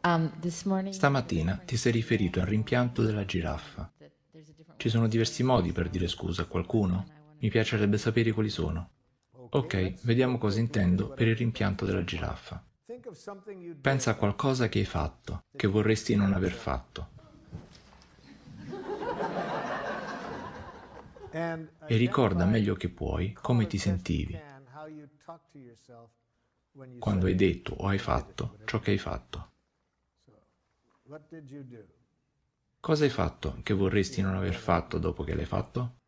Stamattina ti sei riferito al rimpianto della giraffa. Ci sono diversi modi per dire scusa a qualcuno? Mi piacerebbe sapere quali sono. Ok, vediamo cosa intendo per il rimpianto della giraffa. Pensa a qualcosa che hai fatto, che vorresti non aver fatto. E ricorda meglio che puoi come ti sentivi quando hai detto o hai fatto ciò che hai fatto. Cosa hai fatto che vorresti non aver fatto dopo che l'hai fatto?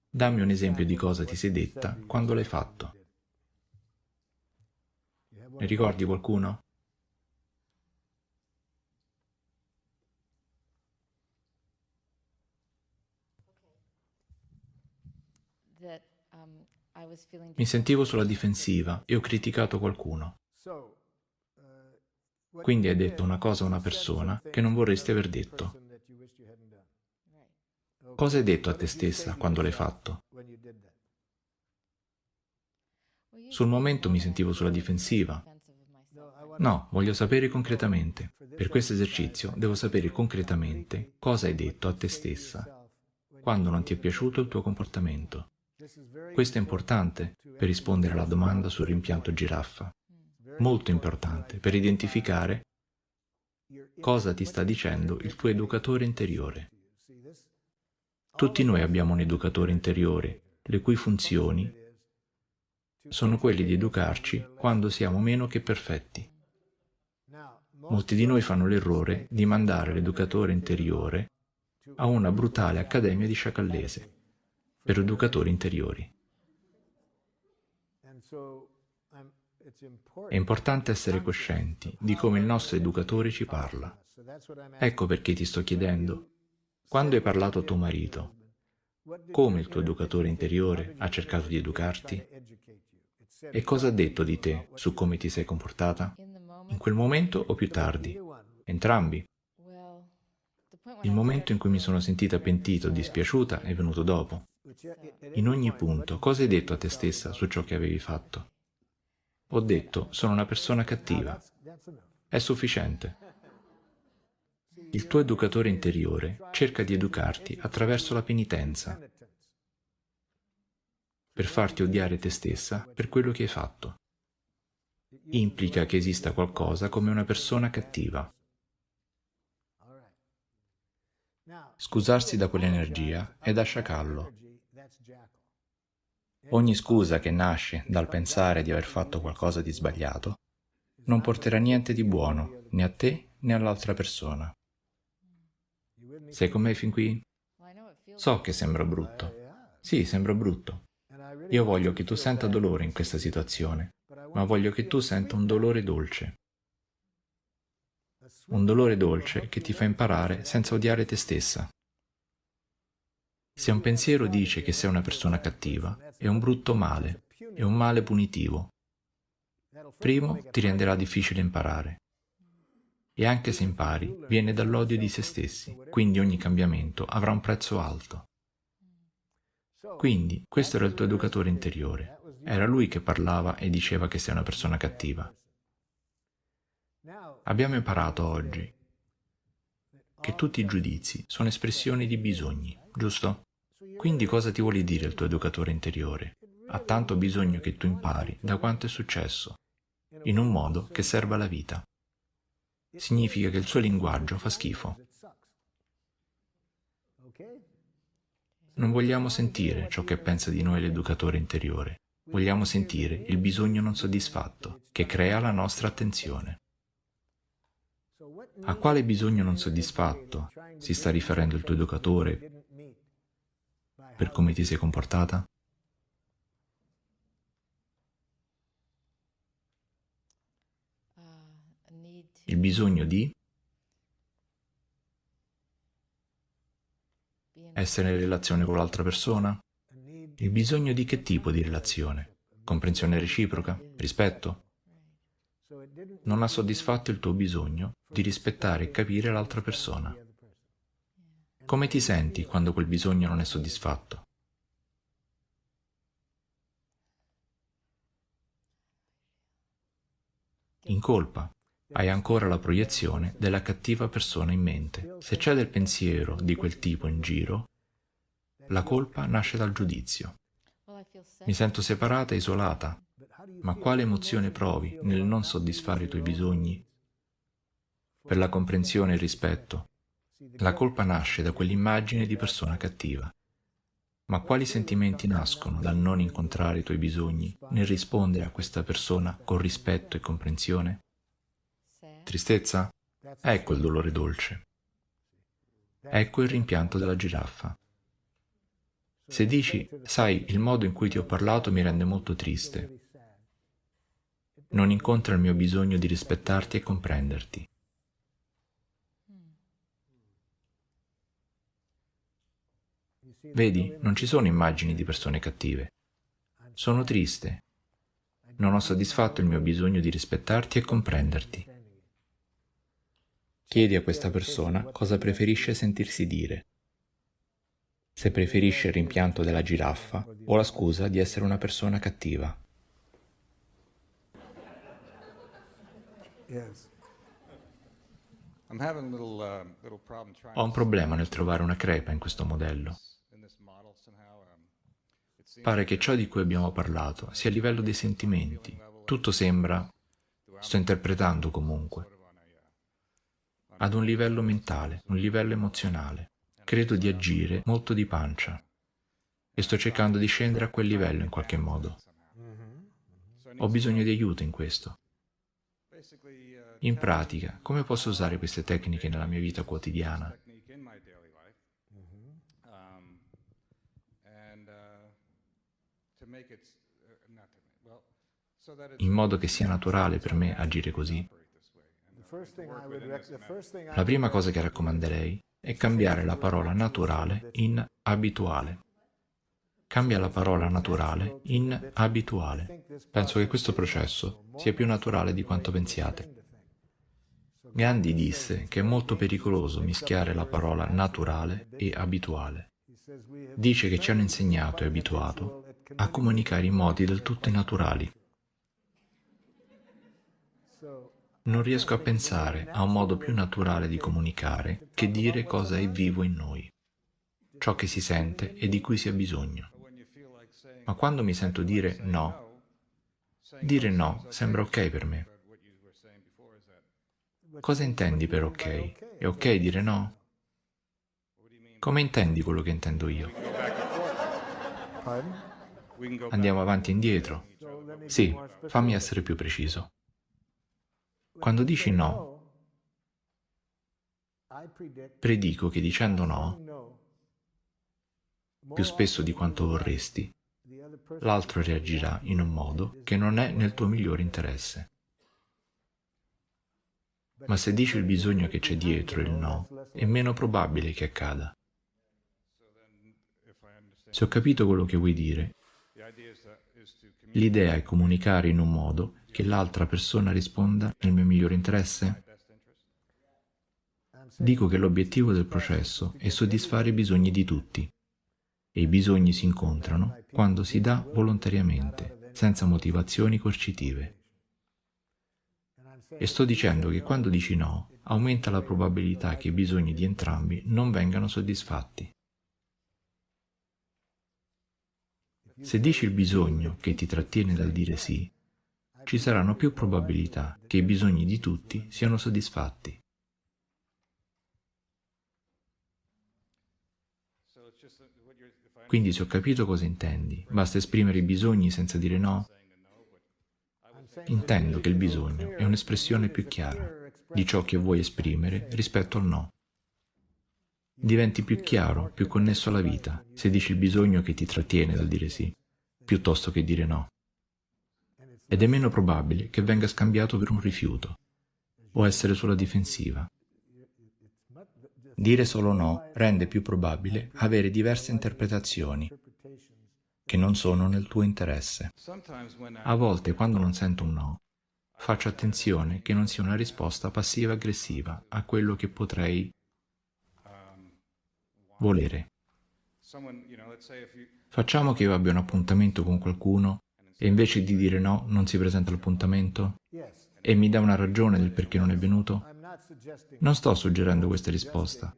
Dammi un esempio di cosa ti sei detta quando l'hai fatto. Ne ricordi qualcuno? Mi sentivo sulla difensiva e ho criticato qualcuno. Quindi hai detto una cosa a una persona che non vorresti aver detto. Cosa hai detto a te stessa quando l'hai fatto? Sul momento mi sentivo sulla difensiva. No, voglio sapere concretamente. Per questo esercizio devo sapere concretamente cosa hai detto a te stessa quando non ti è piaciuto il tuo comportamento. Questo è importante per rispondere alla domanda sul rimpianto giraffa. Molto importante per identificare cosa ti sta dicendo il tuo educatore interiore. Tutti noi abbiamo un educatore interiore, le cui funzioni sono quelle di educarci quando siamo meno che perfetti. Molti di noi fanno l'errore di mandare l'educatore interiore a una brutale accademia di sciacallese per educatori interiori. È importante essere coscienti di come il nostro educatore ci parla. Ecco perché ti sto chiedendo, quando hai parlato a tuo marito, come il tuo educatore interiore ha cercato di educarti? E cosa ha detto di te su come ti sei comportata? In quel momento o più tardi? Entrambi. Il momento in cui mi sono sentita pentita o dispiaciuta è venuto dopo. In ogni punto, cosa hai detto a te stessa su ciò che avevi fatto? Ho detto, sono una persona cattiva. È sufficiente. Il tuo educatore interiore cerca di educarti attraverso la penitenza, per farti odiare te stessa per quello che hai fatto. Implica che esista qualcosa come una persona cattiva. Scusarsi da quell'energia è da sciacallo. Ogni scusa che nasce dal pensare di aver fatto qualcosa di sbagliato non porterà niente di buono né a te né all'altra persona. Sei con me fin qui? So che sembra brutto. Sì, sembra brutto. Io voglio che tu senta dolore in questa situazione, ma voglio che tu senta un dolore dolce. Un dolore dolce che ti fa imparare senza odiare te stessa. Se un pensiero dice che sei una persona cattiva, è un brutto male, è un male punitivo. Primo, ti renderà difficile imparare. E anche se impari, viene dall'odio di se stessi, quindi ogni cambiamento avrà un prezzo alto. Quindi, questo era il tuo educatore interiore. Era lui che parlava e diceva che sei una persona cattiva. Abbiamo imparato oggi che tutti i giudizi sono espressioni di bisogni, giusto? Quindi cosa ti vuole dire il tuo educatore interiore? Ha tanto bisogno che tu impari da quanto è successo, in un modo che serva alla vita. Significa che il suo linguaggio fa schifo. Non vogliamo sentire ciò che pensa di noi l'educatore interiore. Vogliamo sentire il bisogno non soddisfatto, che crea la nostra attenzione. A quale bisogno non soddisfatto si sta riferendo il tuo educatore per come ti sei comportata? Il bisogno di essere in relazione con l'altra persona? Il bisogno di che tipo di relazione? Comprensione reciproca? Rispetto? Non ha soddisfatto il tuo bisogno di rispettare e capire l'altra persona. Come ti senti quando quel bisogno non è soddisfatto? in colpa. Hai ancora la proiezione della cattiva persona in mente. Se c'è del pensiero di quel tipo in giro, la colpa nasce dal giudizio. Mi sento separata e isolata. Ma quale emozione provi nel non soddisfare i tuoi bisogni? Per la comprensione e il rispetto. La colpa nasce da quell'immagine di persona cattiva. Ma quali sentimenti nascono dal non incontrare i tuoi bisogni nel rispondere a questa persona con rispetto e comprensione? Tristezza? Ecco il dolore dolce. Ecco il rimpianto della giraffa. Se dici, sai, il modo in cui ti ho parlato mi rende molto triste, non incontra il mio bisogno di rispettarti e comprenderti. Vedi, non ci sono immagini di persone cattive. Sono triste. Non ho soddisfatto il mio bisogno di rispettarti e comprenderti. Chiedi a questa persona cosa preferisce sentirsi dire. Se preferisce il rimpianto della giraffa o la scusa di essere una persona cattiva. Ho un problema nel trovare una crepa in questo modello. Pare che ciò di cui abbiamo parlato sia a livello dei sentimenti. Tutto sembra, sto interpretando comunque, ad un livello mentale, un livello emozionale. Credo di agire molto di pancia e sto cercando di scendere a quel livello in qualche modo. Ho bisogno di aiuto in questo. In pratica, come posso usare queste tecniche nella mia vita quotidiana? In modo che sia naturale per me agire così? La prima cosa che raccomanderei è cambiare la parola naturale in abituale. Cambia la parola naturale in abituale. Penso che questo processo sia più naturale di quanto pensiate. Gandhi disse che è molto pericoloso mischiare la parola naturale e abituale. Dice che ci hanno insegnato e abituato a comunicare in modi del tutto innaturali. Non riesco a pensare a un modo più naturale di comunicare che dire cosa è vivo in noi, ciò che si sente e di cui si ha bisogno. Ma quando mi sento dire no sembra ok per me. Cosa intendi per ok? È ok dire no? Come intendi quello che intendo io? Andiamo avanti e indietro? Sì, fammi essere più preciso. Quando dici no, predico che dicendo no, più spesso di quanto vorresti, l'altro reagirà in un modo che non è nel tuo migliore interesse. Ma se dici il bisogno che c'è dietro il no, è meno probabile che accada. Se ho capito quello che vuoi dire, l'idea è comunicare in un modo che l'altra persona risponda nel mio migliore interesse? Dico che l'obiettivo del processo è soddisfare i bisogni di tutti, e i bisogni si incontrano quando si dà volontariamente, senza motivazioni coercitive. E sto dicendo che quando dici no, aumenta la probabilità che i bisogni di entrambi non vengano soddisfatti. Se dici il bisogno che ti trattiene dal dire sì, ci saranno più probabilità che i bisogni di tutti siano soddisfatti. Quindi se ho capito cosa intendi, basta esprimere i bisogni senza dire no? Intendo che il bisogno è un'espressione più chiara di ciò che vuoi esprimere rispetto al no. Diventi più chiaro, più connesso alla vita, se dici il bisogno che ti trattiene dal dire sì, piuttosto che dire no. Ed è meno probabile che venga scambiato per un rifiuto, o essere sulla difensiva. Dire solo no rende più probabile avere diverse interpretazioni che non sono nel tuo interesse. A volte, quando non sento un no, faccio attenzione che non sia una risposta passiva-aggressiva a quello che potrei volere. Facciamo che io abbia un appuntamento con qualcuno e invece di dire no non si presenta l'appuntamento? e mi dà una ragione del perché non è venuto? Non sto suggerendo questa risposta.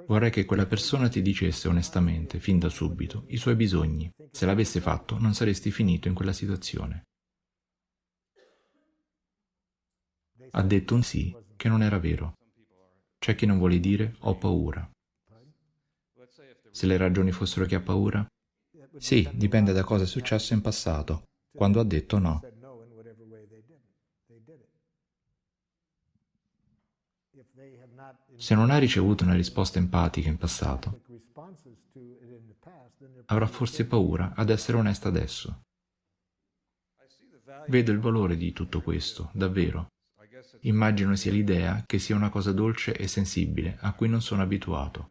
Vorrei che quella persona ti dicesse onestamente, fin da subito, i suoi bisogni. Se l'avesse fatto, non saresti finito in quella situazione. Ha detto un sì che non era vero. C'è chi non vuole dire ho paura. Se le ragioni fossero che ha paura? Sì, dipende da cosa è successo in passato, quando ha detto no. Se non ha ricevuto una risposta empatica in passato, avrà forse paura ad essere onesta adesso. Vedo il valore di tutto questo, davvero. Immagino sia l'idea che sia una cosa dolce e sensibile a cui non sono abituato.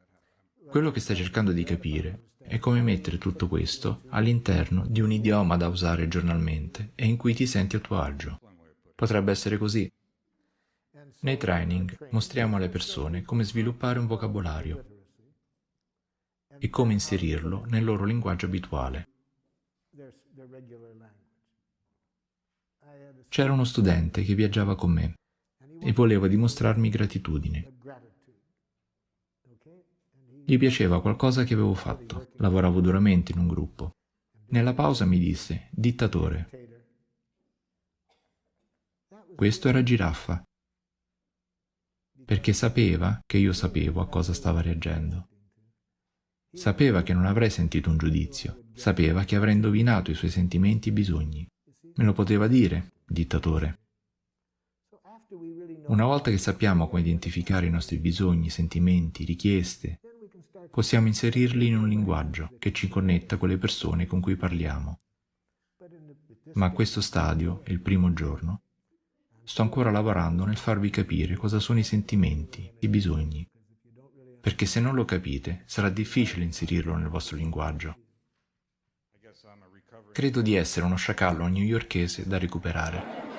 Quello che stai cercando di capire è come mettere tutto questo all'interno di un idioma da usare giornalmente e in cui ti senti a tuo agio. Potrebbe essere così. Nei training mostriamo alle persone come sviluppare un vocabolario e come inserirlo nel loro linguaggio abituale. C'era uno studente che viaggiava con me e voleva dimostrarmi gratitudine. Gli piaceva qualcosa che avevo fatto. Lavoravo duramente in un gruppo. Nella pausa mi disse, dittatore. Questo era Giraffa, perché sapeva che io sapevo a cosa stava reagendo. Sapeva che non avrei sentito un giudizio, sapeva che avrei indovinato i suoi sentimenti e bisogni. Me lo poteva dire, dittatore. Una volta che sappiamo come identificare i nostri bisogni, sentimenti, richieste, possiamo inserirli in un linguaggio che ci connetta con le persone con cui parliamo. Ma a questo stadio, il primo giorno, sto ancora lavorando nel farvi capire cosa sono i sentimenti, i bisogni, perché se non lo capite sarà difficile inserirlo nel vostro linguaggio. Credo di essere uno sciacallo newyorkese da recuperare.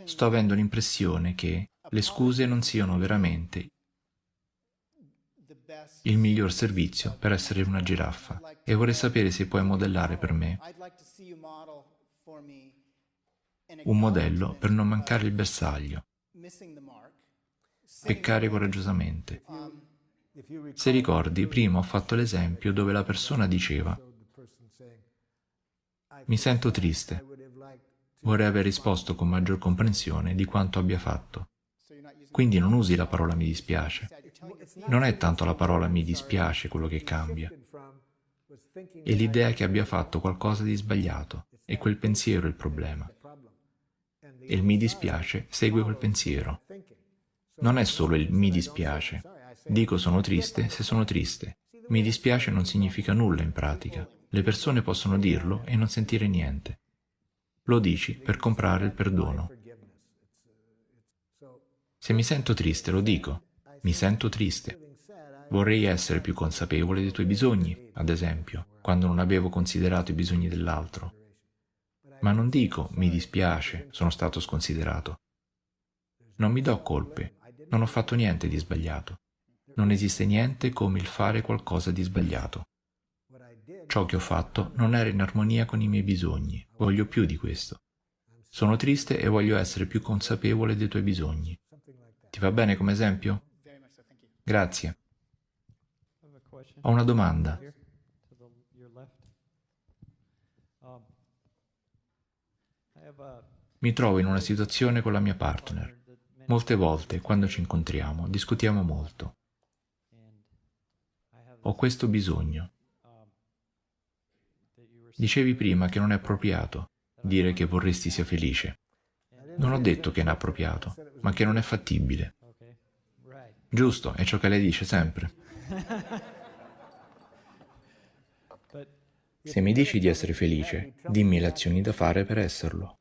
Sto avendo l'impressione che le scuse non siano veramente il miglior servizio per essere una giraffa e vorrei sapere se puoi modellare per me un modello per non mancare il bersaglio, peccare coraggiosamente. Se ricordi, prima ho fatto l'esempio dove la persona diceva mi sento triste, vorrei aver risposto con maggior comprensione di quanto abbia fatto. Quindi non usi la parola mi dispiace. Non è tanto la parola mi dispiace quello che cambia, è l'idea che abbia fatto qualcosa di sbagliato, e quel pensiero è il problema. E il mi dispiace segue quel pensiero. Non è solo il mi dispiace. Dico sono triste se sono triste. Mi dispiace non significa nulla in pratica. Le persone possono dirlo e non sentire niente. Lo dici per comprare il perdono. Se mi sento triste, lo dico. Mi sento triste. Vorrei essere più consapevole dei tuoi bisogni, ad esempio, quando non avevo considerato i bisogni dell'altro. Ma non dico mi dispiace, sono stato sconsiderato. Non mi do colpe, non ho fatto niente di sbagliato. Non esiste niente come il fare qualcosa di sbagliato. Ciò che ho fatto non era in armonia con i miei bisogni, voglio più di questo. Sono triste e voglio essere più consapevole dei tuoi bisogni. Ti va bene come esempio? Grazie. Ho una domanda. Mi trovo in una situazione con la mia partner. Molte volte, quando ci incontriamo, discutiamo molto. Ho questo bisogno. Dicevi prima che non è appropriato dire che vorresti sia felice. Non ho detto che è inappropriato, ma che non è fattibile. Giusto, è ciò che lei dice sempre. Se mi dici di essere felice, dimmi le azioni da fare per esserlo.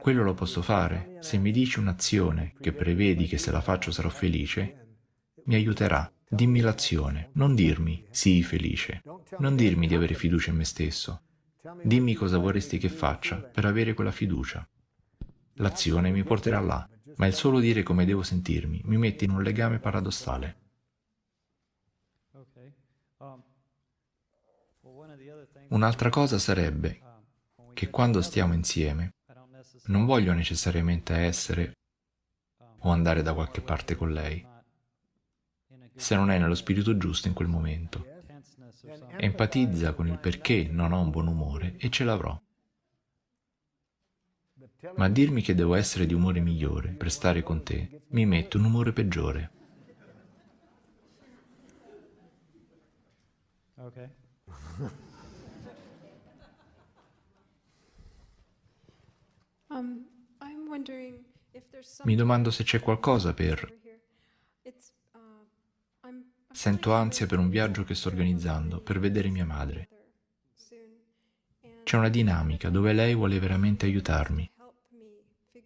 Quello lo posso fare. Se mi dici un'azione che prevedi che se la faccio sarò felice, mi aiuterà. Dimmi l'azione, non dirmi sii felice. Non dirmi di avere fiducia in me stesso. Dimmi cosa vorresti che faccia per avere quella fiducia. L'azione mi porterà là, ma il solo dire come devo sentirmi mi mette in un legame paradossale. Un'altra cosa sarebbe che quando stiamo insieme non voglio necessariamente essere o andare da qualche parte con lei, se non è nello spirito giusto in quel momento. Empatizza con il perché non ho un buon umore e ce l'avrò. Ma dirmi che devo essere di umore migliore per stare con te mi mette un umore peggiore. Mi domando se c'è qualcosa per... Sento ansia per un viaggio che sto organizzando per vedere mia madre. C'è una dinamica dove lei vuole veramente aiutarmi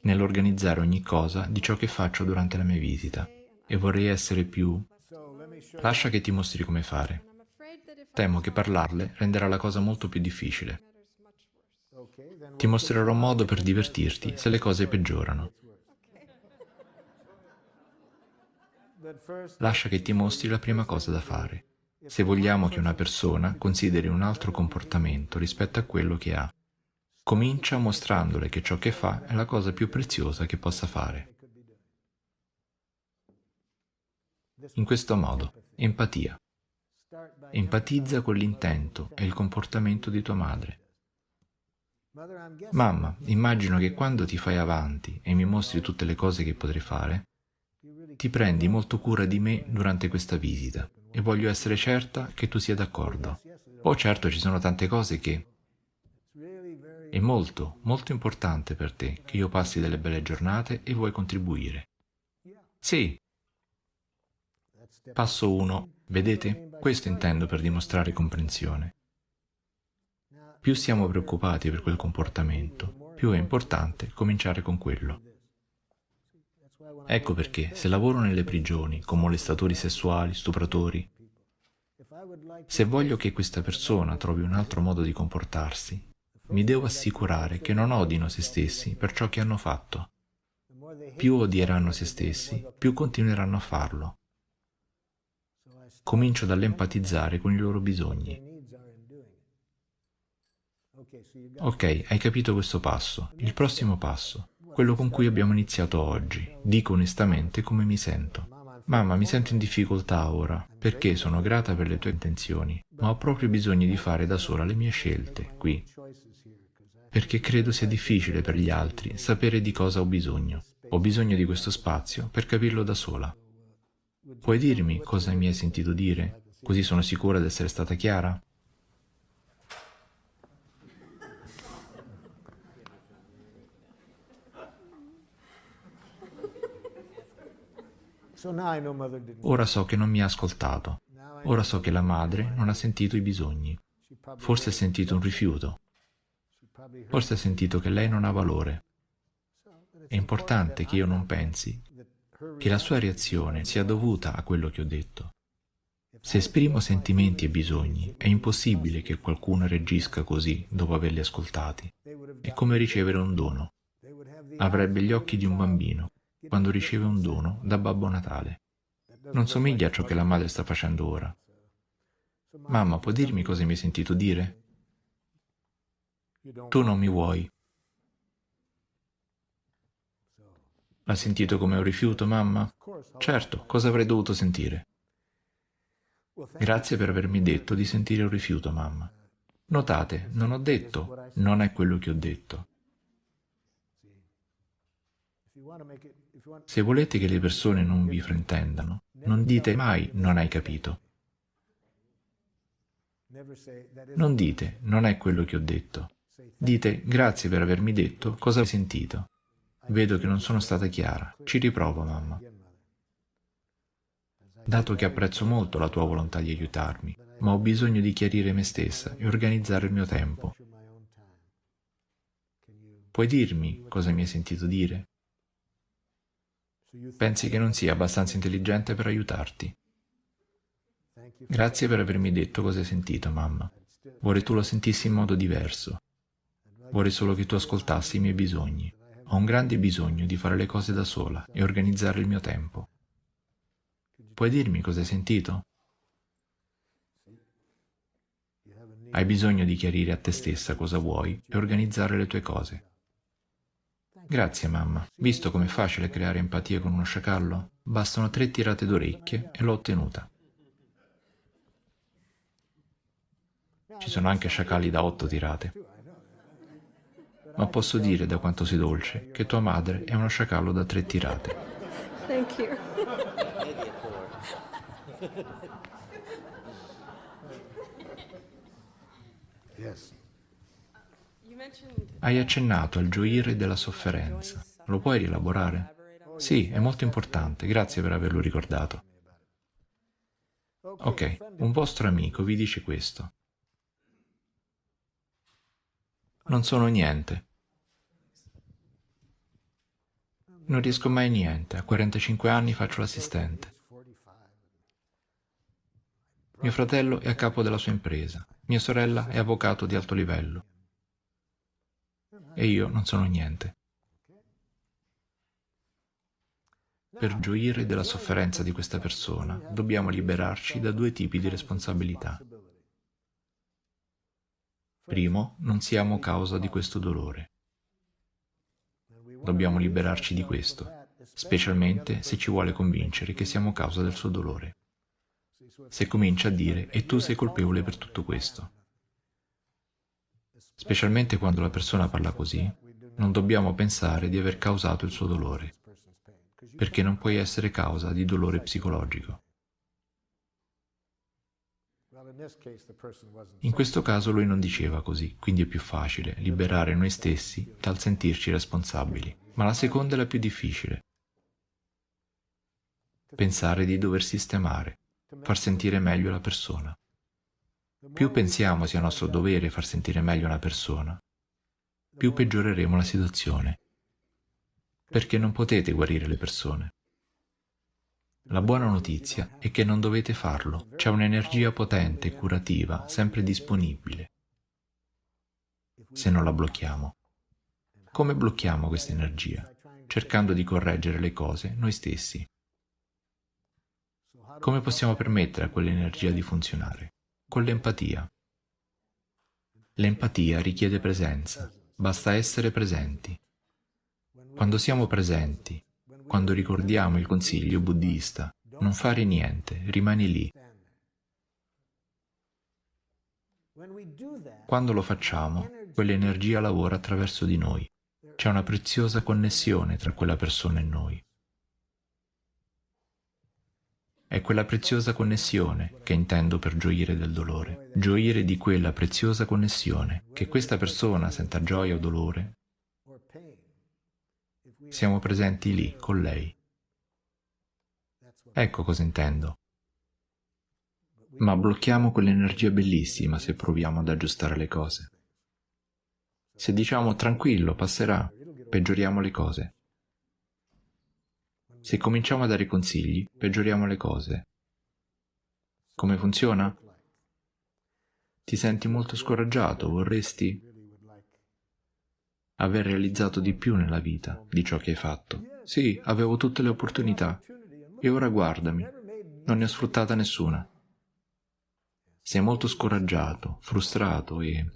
nell'organizzare ogni cosa di ciò che faccio durante la mia visita e vorrei essere più... Lascia che ti mostri come fare. Temo che parlarle renderà la cosa molto più difficile. Ti mostrerò un modo per divertirti se le cose peggiorano. Lascia che ti mostri la prima cosa da fare, se vogliamo che una persona consideri un altro comportamento rispetto a quello che ha. Comincia mostrandole che ciò che fa è la cosa più preziosa che possa fare. In questo modo, empatia. Empatizza con l'intento e il comportamento di tua madre. Mamma, immagino che quando ti fai avanti e mi mostri tutte le cose che potrei fare, ti prendi molto cura di me durante questa visita e voglio essere certa che tu sia d'accordo. Oh certo, ci sono tante cose che... È molto, molto importante per te che io passi delle belle giornate e vuoi contribuire. Sì. Passo 1. Vedete? Questo intendo per dimostrare comprensione. Più siamo preoccupati per quel comportamento, più è importante cominciare con quello. Ecco perché, se lavoro nelle prigioni, con molestatori sessuali, stupratori, se voglio che questa persona trovi un altro modo di comportarsi, mi devo assicurare che non odino se stessi per ciò che hanno fatto. Più odieranno se stessi, più continueranno a farlo. Comincio dall'empatizzare con i loro bisogni. Ok, hai capito questo passo. Il prossimo passo, quello con cui abbiamo iniziato oggi. Dico onestamente come mi sento. Mamma, mi sento in difficoltà ora, perché sono grata per le tue intenzioni, ma ho proprio bisogno di fare da sola le mie scelte, qui. Perché credo sia difficile per gli altri sapere di cosa ho bisogno. Ho bisogno di questo spazio per capirlo da sola. Puoi dirmi cosa mi hai sentito dire? Così sono sicura di essere stata chiara? Ora so che non mi ha ascoltato. Ora so che la madre non ha sentito i bisogni. Forse ha sentito un rifiuto. Forse ha sentito che lei non ha valore. È importante che io non pensi che la sua reazione sia dovuta a quello che ho detto. Se esprimo sentimenti e bisogni, è impossibile che qualcuno reagisca così dopo averli ascoltati. È come ricevere un dono. Avrebbe gli occhi di un bambino quando riceve un dono da Babbo Natale. Non somiglia a ciò che la madre sta facendo ora. Mamma, puoi dirmi cosa mi hai sentito dire? Tu non mi vuoi. L'ha sentito come un rifiuto, mamma? Certo, cosa avrei dovuto sentire? Grazie per avermi detto di sentire un rifiuto, mamma. Notate, non ho detto, non è quello che ho detto. Se volete che le persone non vi fraintendano, non dite mai non hai capito. Non dite non è quello che ho detto. Dite grazie per avermi detto cosa hai sentito. Vedo che non sono stata chiara. Ci riprovo, mamma. Dato che apprezzo molto la tua volontà di aiutarmi, ma ho bisogno di chiarire me stessa e organizzare il mio tempo. Puoi dirmi cosa mi hai sentito dire? Pensi che non sia abbastanza intelligente per aiutarti? Grazie per avermi detto cosa hai sentito, mamma. Vorrei tu lo sentissi in modo diverso. Vorrei solo che tu ascoltassi i miei bisogni. Ho un grande bisogno di fare le cose da sola e organizzare il mio tempo. Puoi dirmi cosa hai sentito? Hai bisogno di chiarire a te stessa cosa vuoi e organizzare le tue cose. Grazie, mamma. Visto com'è facile creare empatia con uno sciacallo? Bastano 3 tirate d'orecchie e l'ho ottenuta. Ci sono anche sciacalli da 8 tirate. Ma posso dire, da quanto sei dolce, che tua madre è uno sciacallo da 3 tirate. Thank you. Hai accennato al gioire della sofferenza. Lo puoi rielaborare? Sì, è molto importante, grazie per averlo ricordato. Ok, un vostro amico vi dice questo. Non sono niente. Non riesco mai a niente, a 45 anni faccio l'assistente. Mio fratello è a capo della sua impresa, mia sorella è avvocato di alto livello. E io non sono niente. Per gioire della sofferenza di questa persona, dobbiamo liberarci da 2 tipi di responsabilità. Primo, non siamo causa di questo dolore. Dobbiamo liberarci di questo, specialmente se ci vuole convincere che siamo causa del suo dolore. Se comincia a dire «e tu sei colpevole per tutto questo». Specialmente quando la persona parla così, non dobbiamo pensare di aver causato il suo dolore, perché non puoi essere causa di dolore psicologico. In questo caso lui non diceva così, quindi è più facile liberare noi stessi dal sentirci responsabili. Ma la seconda è la più difficile. Pensare di dover sistemare, far sentire meglio la persona. Più pensiamo sia nostro dovere far sentire meglio una persona, più peggioreremo la situazione. Perché non potete guarire le persone. La buona notizia è che non dovete farlo, c'è un'energia potente e curativa sempre disponibile, se non la blocchiamo. Come blocchiamo questa energia? Cercando di correggere le cose noi stessi. Come possiamo permettere a quell'energia di funzionare? Con l'empatia. L'empatia richiede presenza, basta essere presenti. Quando siamo presenti, quando ricordiamo il consiglio buddista, non fare niente, rimani lì. Quando lo facciamo, quell'energia lavora attraverso di noi. C'è una preziosa connessione tra quella persona e noi. È quella preziosa connessione che intendo per gioire del dolore. Gioire di quella preziosa connessione, che questa persona senta gioia o dolore, siamo presenti lì, con lei. Ecco cosa intendo. Ma blocchiamo quell'energia bellissima se proviamo ad aggiustare le cose. Se diciamo tranquillo, passerà, peggioriamo le cose. Se cominciamo a dare consigli, peggioriamo le cose. Come funziona? Ti senti molto scoraggiato, vorresti aver realizzato di più nella vita di ciò che hai fatto. Sì, avevo tutte le opportunità. E ora guardami, non ne ho sfruttata nessuna. Sei molto scoraggiato, frustrato e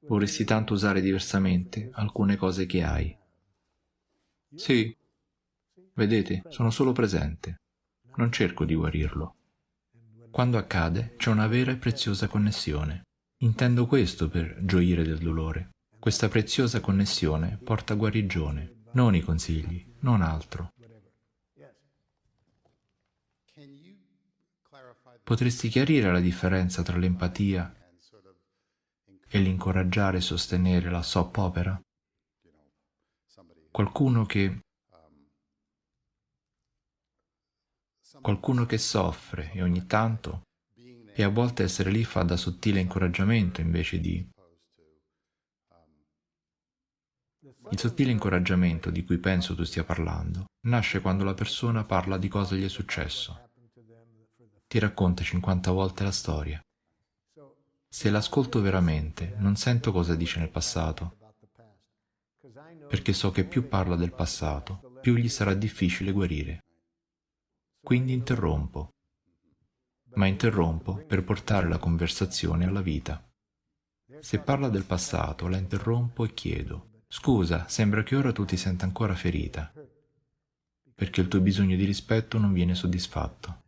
vorresti tanto usare diversamente alcune cose che hai. Sì, vedete, sono solo presente. Non cerco di guarirlo. Quando accade, c'è una vera e preziosa connessione. Intendo questo per gioire del dolore. Questa preziosa connessione porta guarigione, non i consigli, non altro. Potresti chiarire la differenza tra l'empatia e l'incoraggiare e sostenere la soap opera? Qualcuno che soffre e ogni tanto, e a volte essere lì fa da sottile incoraggiamento invece di... Il sottile incoraggiamento di cui penso tu stia parlando nasce quando la persona parla di cosa gli è successo. Ti racconta 50 volte la storia. Se l'ascolto veramente, non sento cosa dice nel passato, perché so che più parla del passato, più gli sarà difficile guarire. Quindi interrompo, ma interrompo per portare la conversazione alla vita. Se parla del passato, la interrompo e chiedo: scusa, sembra che ora tu ti senta ancora ferita, perché il tuo bisogno di rispetto non viene soddisfatto.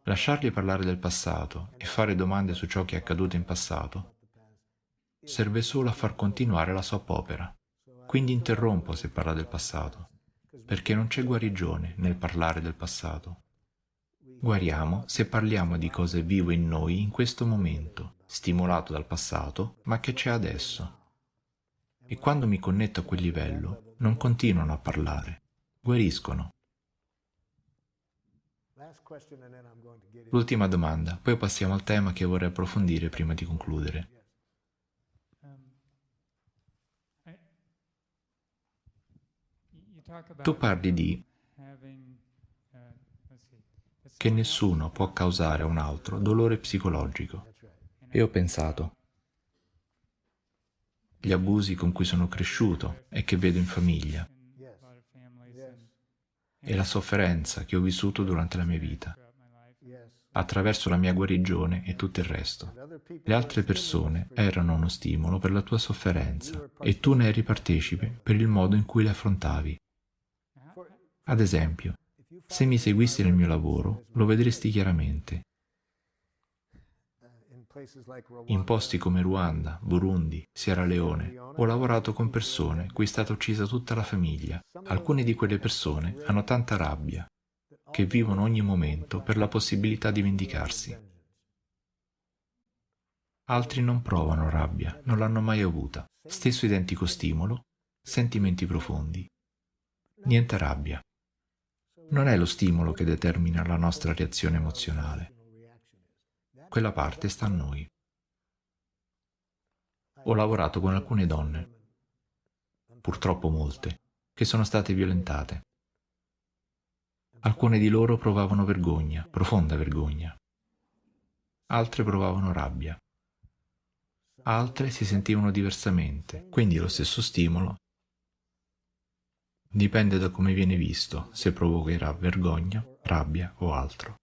Lasciargli parlare del passato e fare domande su ciò che è accaduto in passato serve solo a far continuare la soap opera. Quindi interrompo se parla del passato, perché non c'è guarigione nel parlare del passato. Guariamo se parliamo di cosa è vivo in noi in questo momento, stimolato dal passato, ma che c'è adesso. E quando mi connetto a quel livello, non continuano a parlare, guariscono. L'ultima domanda, poi passiamo al tema che vorrei approfondire prima di concludere. Tu parli di che nessuno può causare a un altro dolore psicologico. E ho pensato, gli abusi con cui sono cresciuto e che vedo in famiglia, e la sofferenza che ho vissuto durante la mia vita, attraverso la mia guarigione e tutto il resto. Le altre persone erano uno stimolo per la tua sofferenza e tu ne eri partecipe per il modo in cui le affrontavi. Ad esempio, se mi seguissi nel mio lavoro, lo vedresti chiaramente. In posti come Ruanda, Burundi, Sierra Leone, ho lavorato con persone cui è stata uccisa tutta la famiglia. Alcune di quelle persone hanno tanta rabbia che vivono ogni momento per la possibilità di vendicarsi. Altri non provano rabbia, non l'hanno mai avuta. Stesso identico stimolo, sentimenti profondi. Niente rabbia. Non è lo stimolo che determina la nostra reazione emozionale. Quella parte sta a noi. Ho lavorato con alcune donne, purtroppo molte, che sono state violentate. Alcune di loro provavano vergogna, profonda vergogna. Altre provavano rabbia. Altre si sentivano diversamente, quindi lo stesso stimolo dipende da come viene visto, se provocherà vergogna, rabbia o altro.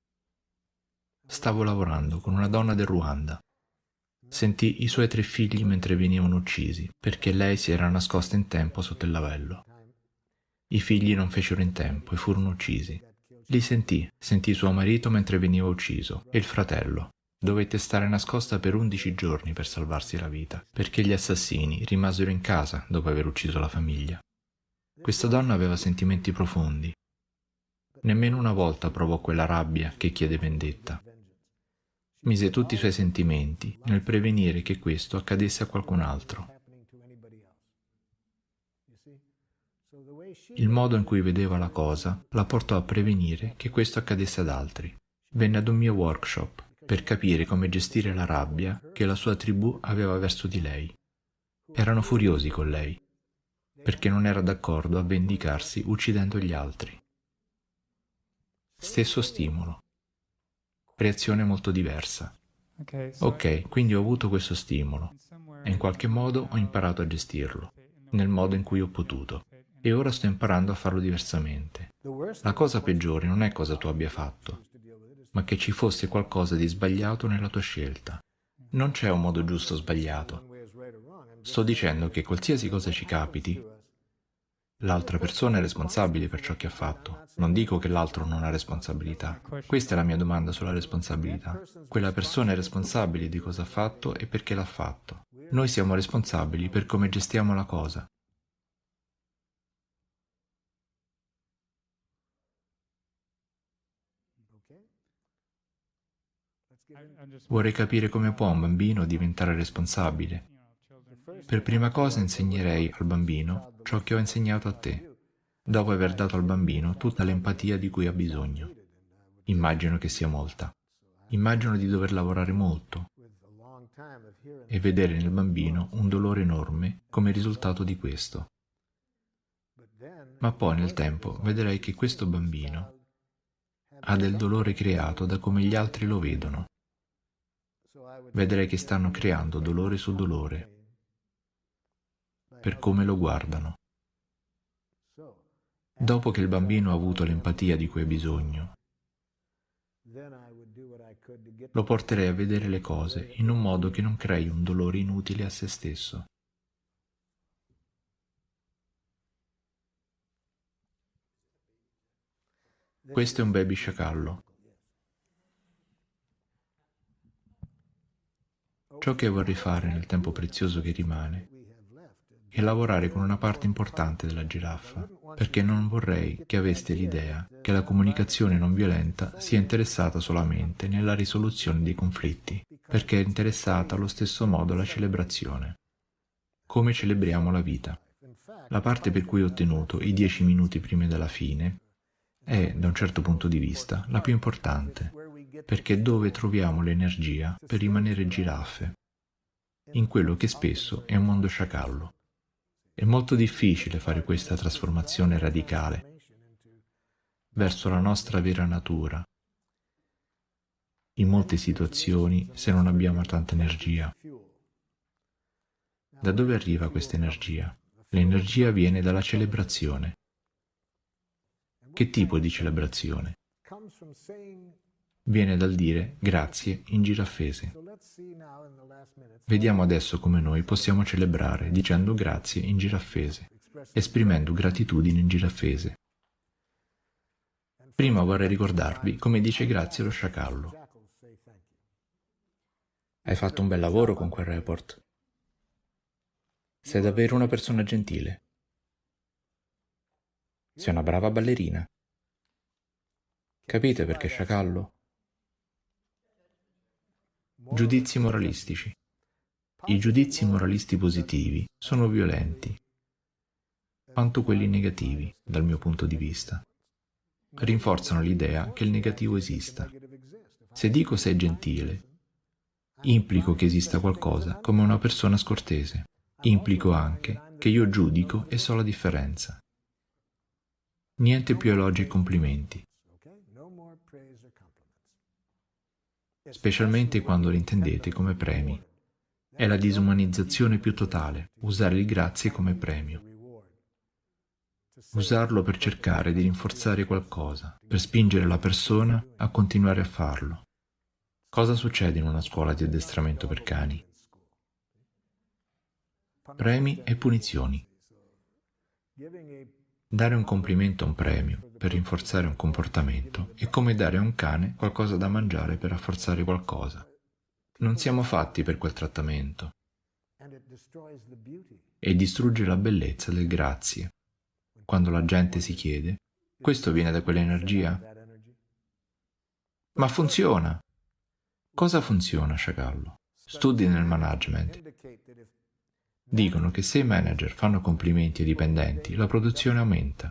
Stavo lavorando con una donna del Ruanda. Sentì i suoi 3 figli mentre venivano uccisi, perché lei si era nascosta in tempo sotto il lavello. I figli non fecero in tempo e furono uccisi. Li sentì suo marito mentre veniva ucciso e il fratello. Dovette stare nascosta per 11 giorni per salvarsi la vita, perché gli assassini rimasero in casa dopo aver ucciso la famiglia. Questa donna aveva sentimenti profondi. Nemmeno una volta provò quella rabbia che chiede vendetta. Mise tutti i suoi sentimenti nel prevenire che questo accadesse a qualcun altro. Il modo in cui vedeva la cosa la portò a prevenire che questo accadesse ad altri. Venne ad un mio workshop per capire come gestire la rabbia che la sua tribù aveva verso di lei. Erano furiosi con lei, perché non era d'accordo a vendicarsi uccidendo gli altri. Stesso stimolo. Reazione molto diversa. Ok, quindi ho avuto questo stimolo e in qualche modo ho imparato a gestirlo, nel modo in cui ho potuto, e ora sto imparando a farlo diversamente. La cosa peggiore non è cosa tu abbia fatto, ma che ci fosse qualcosa di sbagliato nella tua scelta. Non c'è un modo giusto o sbagliato. Sto dicendo che qualsiasi cosa ci capiti, l'altra persona è responsabile per ciò che ha fatto. Non dico che l'altro non ha responsabilità. Questa è la mia domanda sulla responsabilità. Quella persona è responsabile di cosa ha fatto e perché l'ha fatto. Noi siamo responsabili per come gestiamo la cosa. Vorrei capire come può un bambino diventare responsabile. Per prima cosa insegnerei al bambino ciò che ho insegnato a te, dopo aver dato al bambino tutta l'empatia di cui ha bisogno. Immagino che sia molta. Immagino di dover lavorare molto e vedere nel bambino un dolore enorme come risultato di questo. Ma poi nel tempo vedrei che questo bambino ha del dolore creato da come gli altri lo vedono. Vedrei che stanno creando dolore su dolore per come lo guardano. Dopo che il bambino ha avuto l'empatia di cui ha bisogno, lo porterei a vedere le cose in un modo che non crei un dolore inutile a se stesso. Questo è un baby sciacallo. Ciò che vorrei fare nel tempo prezioso che rimane è lavorare con una parte importante della giraffa, perché non vorrei che aveste l'idea che la comunicazione non violenta sia interessata solamente nella risoluzione dei conflitti, perché è interessata allo stesso modo alla celebrazione. Come celebriamo la vita. La parte per cui ho ottenuto i 10 minuti prima della fine è, da un certo punto di vista, la più importante, perché è dove troviamo l'energia per rimanere giraffe, in quello che spesso è un mondo sciacallo. È molto difficile fare questa trasformazione radicale verso la nostra vera natura, in molte situazioni se non abbiamo tanta energia. Da dove arriva questa energia? L'energia viene dalla celebrazione. Che tipo di celebrazione? Viene dal dire grazie in giraffese. Vediamo adesso come noi possiamo celebrare dicendo grazie in giraffese, esprimendo gratitudine in giraffese. Prima vorrei ricordarvi come dice grazie lo sciacallo. Hai fatto un bel lavoro con quel report. Sei davvero una persona gentile. Sei una brava ballerina. Capite perché sciacallo? Giudizi moralistici. I giudizi moralisti positivi sono violenti, quanto quelli negativi, dal mio punto di vista. Rinforzano l'idea che il negativo esista. Se dico sei gentile, implico che esista qualcosa come una persona scortese. Implico anche che io giudico e so la differenza. Niente più elogi e complimenti, specialmente quando li intendete come premi. È la disumanizzazione più totale, usare il grazie come premio. Usarlo per cercare di rinforzare qualcosa, per spingere la persona a continuare a farlo. Cosa succede in una scuola di addestramento per cani? Premi e punizioni. Dare un complimento a un premio per rinforzare un comportamento è come dare a un cane qualcosa da mangiare per rafforzare qualcosa. Non siamo fatti per quel trattamento. E distrugge la bellezza del grazie. Quando la gente si chiede, questo viene da quell'energia? Ma funziona! Cosa funziona, sciacallo? Studi nel management dicono che se i manager fanno complimenti ai dipendenti, la produzione aumenta.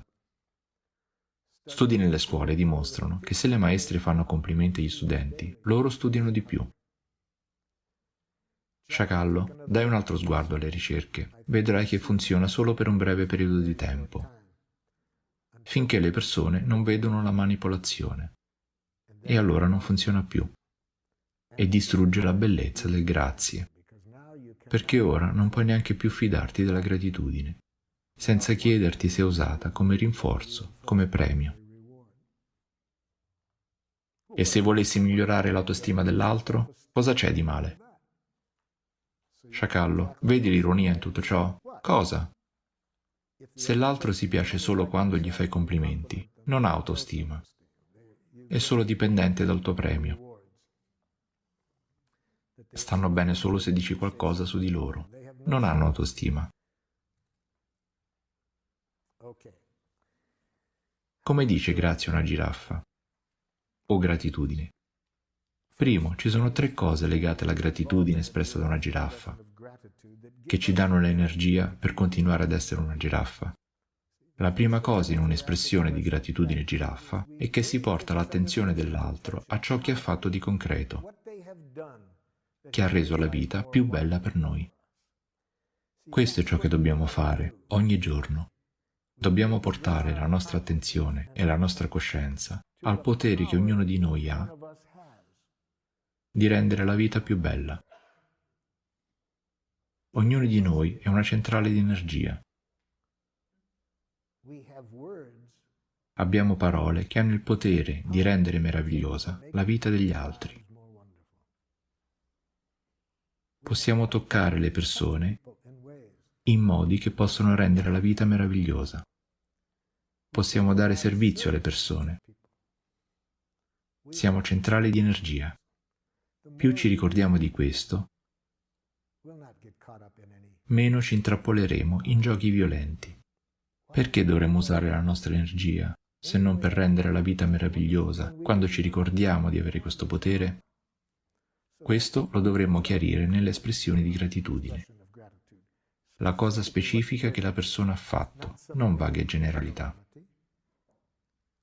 Studi nelle scuole dimostrano che se le maestre fanno complimenti agli studenti, loro studiano di più. Sciacallo, dai un altro sguardo alle ricerche. Vedrai che funziona solo per un breve periodo di tempo, finché le persone non vedono la manipolazione. E allora non funziona più. E distrugge la bellezza del grazie. Perché ora non puoi neanche più fidarti della gratitudine, senza chiederti se è usata come rinforzo, come premio. E se volessi migliorare l'autostima dell'altro, cosa c'è di male? Sciacallo, vedi l'ironia in tutto ciò? Cosa? Se l'altro si piace solo quando gli fai complimenti, non ha autostima. È solo dipendente dal tuo premio. Stanno bene solo se dici qualcosa su di loro. Non hanno autostima. Come dice grazie una giraffa? O gratitudine? Primo, ci sono 3 cose legate alla gratitudine espressa da una giraffa, che ci danno l'energia per continuare ad essere una giraffa. La prima cosa in un'espressione di gratitudine giraffa è che si porta l'attenzione dell'altro a ciò che ha fatto di concreto, che ha reso la vita più bella per noi. Questo è ciò che dobbiamo fare ogni giorno. Dobbiamo portare la nostra attenzione e la nostra coscienza al potere che ognuno di noi ha di rendere la vita più bella. Ognuno di noi è una centrale di energia. Abbiamo parole che hanno il potere di rendere meravigliosa la vita degli altri. Possiamo toccare le persone in modi che possono rendere la vita meravigliosa. Possiamo dare servizio alle persone. Siamo centrali di energia. Più ci ricordiamo di questo, meno ci intrappoleremo in giochi violenti. Perché dovremmo usare la nostra energia, se non per rendere la vita meravigliosa, quando ci ricordiamo di avere questo potere? Questo lo dovremmo chiarire nelle espressioni di gratitudine. La cosa specifica che la persona ha fatto, non vaghe generalità.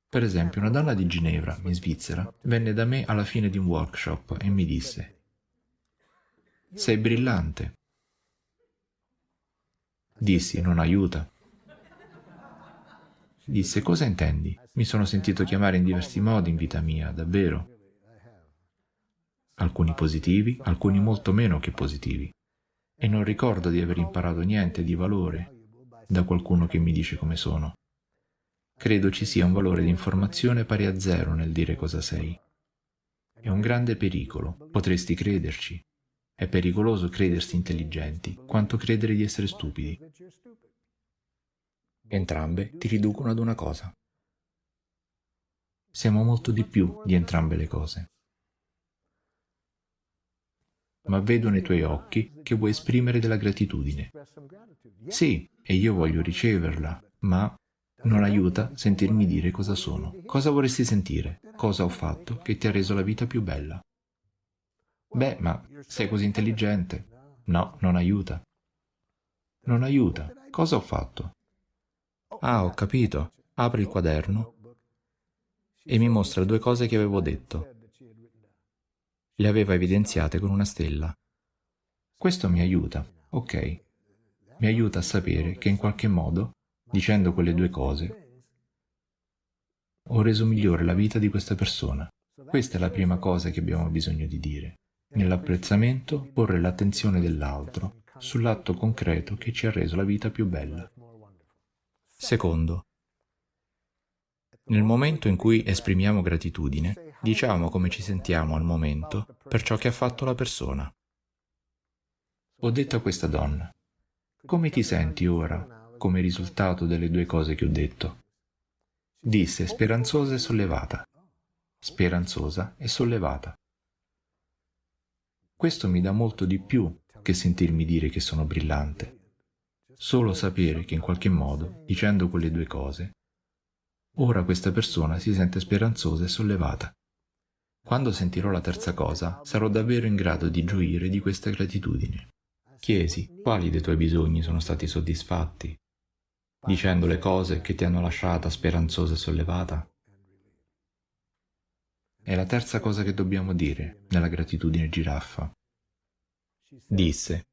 Per esempio, una donna di Ginevra, in Svizzera, venne da me alla fine di un workshop e mi disse: «Sei brillante». Dissi: «Non aiuta». Disse: «Cosa intendi? Mi sono sentito chiamare in diversi modi in vita mia, davvero. Alcuni positivi, alcuni molto meno che positivi. E non ricordo di aver imparato niente di valore da qualcuno che mi dice come sono. Credo ci sia un valore di informazione pari a zero nel dire cosa sei. È un grande pericolo, potresti crederci. È pericoloso credersi intelligenti, quanto credere di essere stupidi. Entrambe ti riducono ad una cosa. Siamo molto di più di entrambe le cose. Ma vedo nei tuoi occhi che vuoi esprimere della gratitudine. Sì, e io voglio riceverla, ma non aiuta sentirmi dire cosa sono. Cosa vorresti sentire? Cosa ho fatto che ti ha reso la vita più bella? Beh, ma sei così intelligente. No, non aiuta. Non aiuta. Cosa ho fatto? Ah, ho capito. Apri il quaderno e mi mostra 2 cose che avevo detto. Le aveva evidenziate con una stella. Questo mi aiuta, ok. Mi aiuta a sapere che in qualche modo, dicendo quelle 2 cose, ho reso migliore la vita di questa persona. Questa è la prima cosa che abbiamo bisogno di dire. Nell'apprezzamento, porre l'attenzione dell'altro sull'atto concreto che ci ha reso la vita più bella. Secondo, nel momento in cui esprimiamo gratitudine, diciamo come ci sentiamo al momento per ciò che ha fatto la persona. Ho detto a questa donna: «Come ti senti ora come risultato delle 2 cose che ho detto?» Disse: «Speranzosa e sollevata». Speranzosa e sollevata. Questo mi dà molto di più che sentirmi dire che sono brillante. Solo sapere che in qualche modo, dicendo quelle 2 cose, ora questa persona si sente speranzosa e sollevata. Quando sentirò la terza cosa, sarò davvero in grado di gioire di questa gratitudine. Chiesi: quali dei tuoi bisogni sono stati soddisfatti, dicendo le cose che ti hanno lasciata speranzosa e sollevata? È la terza cosa che dobbiamo dire nella gratitudine giraffa. Disse: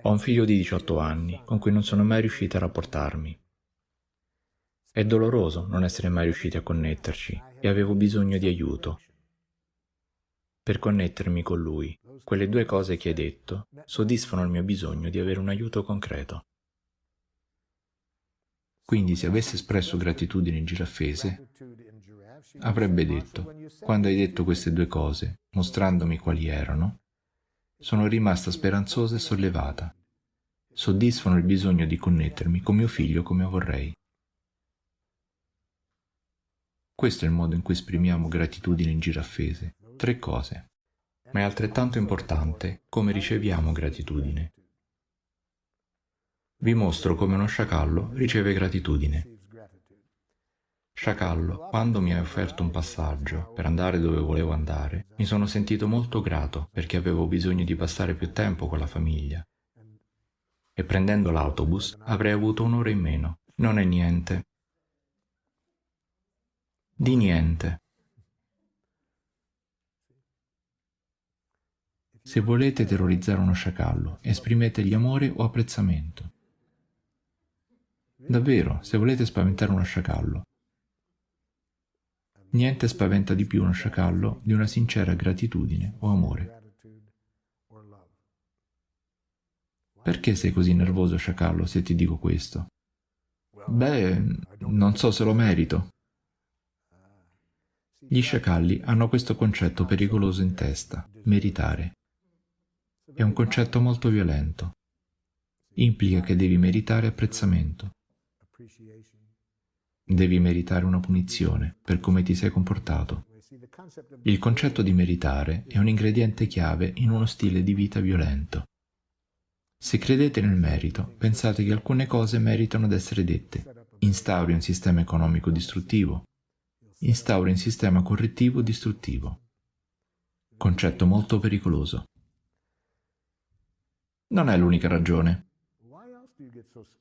«Ho un figlio di 18 anni con cui non sono mai riuscita a rapportarmi. È doloroso non essere mai riusciti a connetterci e avevo bisogno di aiuto. Per connettermi con lui, quelle 2 cose che hai detto soddisfano il mio bisogno di avere un aiuto concreto». Quindi se avesse espresso gratitudine in giraffese, avrebbe detto: «Quando hai detto queste 2 cose, mostrandomi quali erano, sono rimasta speranzosa e sollevata. Soddisfano il bisogno di connettermi con mio figlio come vorrei». Questo è il modo in cui esprimiamo gratitudine in giraffese. 3 cose. Ma è altrettanto importante come riceviamo gratitudine. Vi mostro come uno sciacallo riceve gratitudine. Sciacallo, quando mi hai offerto un passaggio per andare dove volevo andare, mi sono sentito molto grato perché avevo bisogno di passare più tempo con la famiglia. E prendendo l'autobus avrei avuto 1 ora in meno. Non è niente. Di niente. Se volete terrorizzare uno sciacallo, esprimetegli amore o apprezzamento. Davvero, se volete spaventare uno sciacallo. Niente spaventa di più uno sciacallo di una sincera gratitudine o amore. Perché sei così nervoso, sciacallo, se ti dico questo? Beh, non so se lo merito. Gli sciacalli hanno questo concetto pericoloso in testa: meritare. È un concetto molto violento. Implica che devi meritare apprezzamento. Devi meritare una punizione per come ti sei comportato. Il concetto di meritare è un ingrediente chiave in uno stile di vita violento. Se credete nel merito, pensate che alcune cose meritano di essere dette. Instauri un sistema economico distruttivo. Instauri un sistema correttivo distruttivo. Concetto molto pericoloso. Non è l'unica ragione.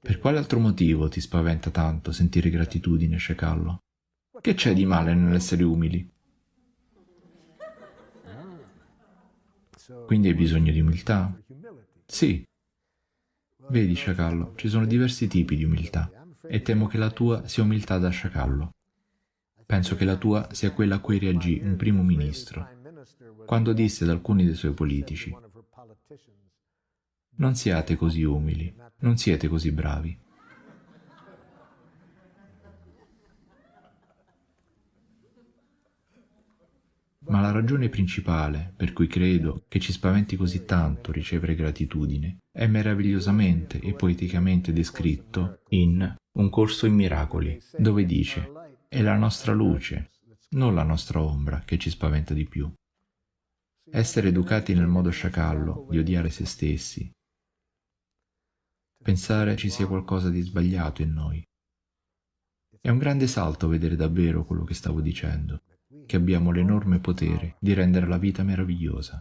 Per quale altro motivo ti spaventa tanto sentire gratitudine, sciacallo? Che c'è di male nell'essere umili? Quindi hai bisogno di umiltà? Sì. Vedi, sciacallo, ci sono diversi tipi di umiltà e temo che la tua sia umiltà da sciacallo. Penso che la tua sia quella a cui reagì un primo ministro quando disse ad alcuni dei suoi politici: non siate così umili, non siete così bravi. Ma la ragione principale per cui credo che ci spaventi così tanto ricevere gratitudine è meravigliosamente e poeticamente descritto in Un corso in miracoli, dove dice: è la nostra luce, non la nostra ombra, che ci spaventa di più. Essere educati nel modo sciacallo di odiare se stessi, pensare ci sia qualcosa di sbagliato in noi. È un grande salto vedere davvero quello che stavo dicendo, che abbiamo l'enorme potere di rendere la vita meravigliosa.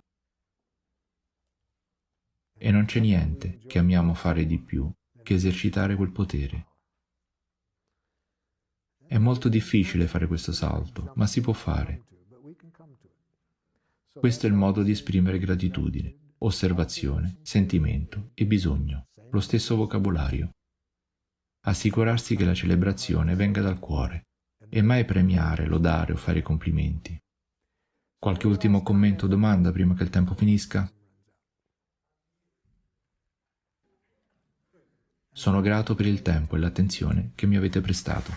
E non c'è niente che amiamo fare di più che esercitare quel potere. È molto difficile fare questo salto, ma si può fare. Questo è il modo di esprimere gratitudine, osservazione, sentimento e bisogno, lo stesso vocabolario. Assicurarsi che la celebrazione venga dal cuore e mai premiare, lodare o fare complimenti. Qualche ultimo commento o domanda prima che il tempo finisca? Sono grato per il tempo e l'attenzione che mi avete prestato.